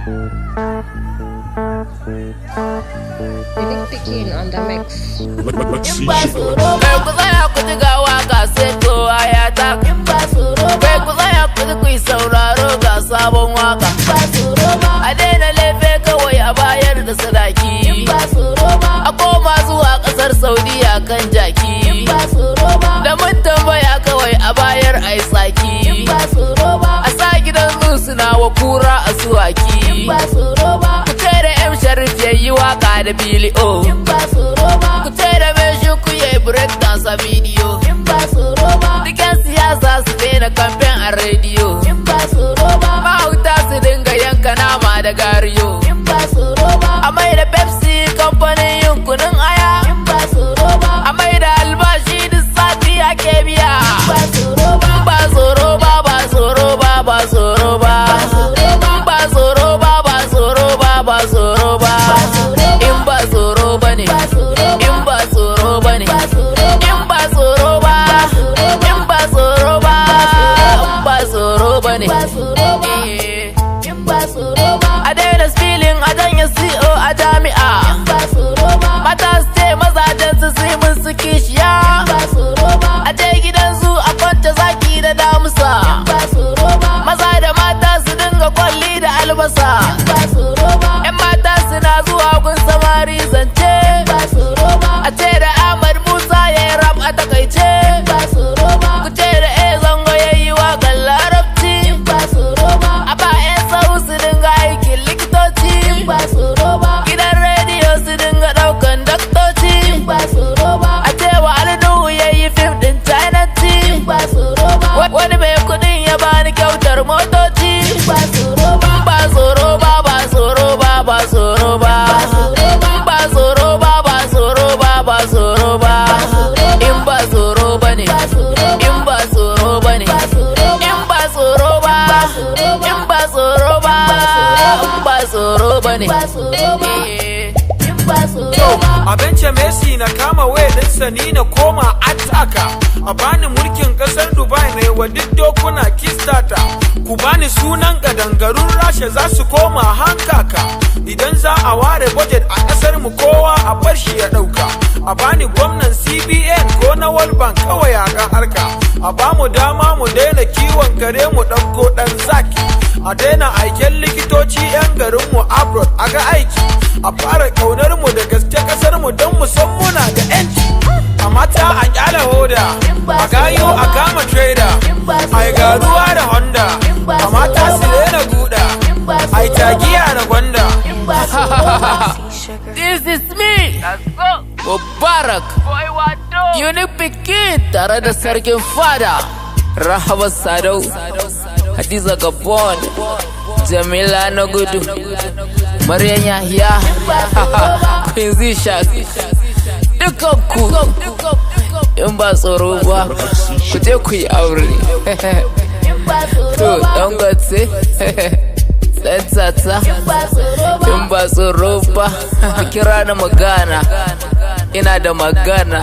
Unique Pikin on the mix. Kai ku tsaya ku ji ga waka sai kowa ya taka. Kai ku tsaya ku ji ku yi sauraro ga sabon waka. A daina laife kawai a bayar da sadaki. A koma zuwa ƙasar Saudiya kan jaki. Da mun tambaya kawai a bayar a yi tsaki. A sa gidan zu suna wa kura a suwaki. Ku ce da M Sharif ya yi waka da Billy O. Ku ce da mai shuku ya yi break dance a bidiyo. Dukan siyasa su daina kamfen a rediyo. Mahauta su dinga yanka nama da gariyo. A mai da Pepsi kamfanin yin kunun aya. A mai da albashi duk sati ake biya. Ba tsoro ba, ba tsoro ba, ba tsoro ba. Ba tsoro ba, ba tsoro ba, ba tsoro ba. In ba tsoro ba ne, in ba tsoro ba ne, in ba tsoro ba, in ba tsoro ba, in ba tsoro ba ne. A daina spilling a janye CO a jami'a. Mata su ce mazajen su sai mun su kishiya. A je gidan su a kwance zaki da damusa. Maza da mata su dinga kwalli da albasa. Yan mata suna zuwa gun samari zance. A ce da Ahmad Musa ya yi rap a takaice. Ku ce da zango ya yi waƙar larabci. A ba 'yan sau su dinga aikin likitoci. Gidan rediyo su dinga ɗaukan daktoci. A ce wa Alnuhu ya yi fim ɗin Chinanci. Wani mai kuɗin ya bani kyautar motoci. Ba tsoro ba, ba tsoro ba, ba tsoro ba. Ba tsoro ba, ba tsoro ba, ba tsoro ba. In ba tsoro ba ne, in ba tsoro ba ne, in ba tsoro ba, in ba tsoro ba, in ba tsoro ba ne. A bence Messi na kama wayalinsa ni na koma ataka. A bani mulkin kasar Dubai ne wa duk dokuna kistata. Ku bani sunan gadangarun Rasha za su koma hankaka. Idan za a ware budget a kasar mu kowa a bar shi ya dauka. A bani gwamnan CBN ko na World Bank kawai a ga harka. A bamu dama mu daina kiwon kare mu ɗauko ɗan zaki. A daina aiken likitoci 'yan garin mu abroad a ga aiki. A fara kaunar mu da gaske kasar mu don mu san muna da 'yanci. A mata a kyala hoda, a gayo a kama trader. Ai garuwa da Honda, a mata su daina guda. Ai tagiya da gwanda. This is me, Mubarak, Unique Pikin tare da sarkin fada, Rahaba Sadau, Hadiza Gabon, Jamila na gudu, Maryam Yahya, Quincy Shak, dukanku in ba tsoro ba, ku je ku yi aure. To, Dangote, ɗan tata, in ba tsoro ba, kira na magana, ina da magana.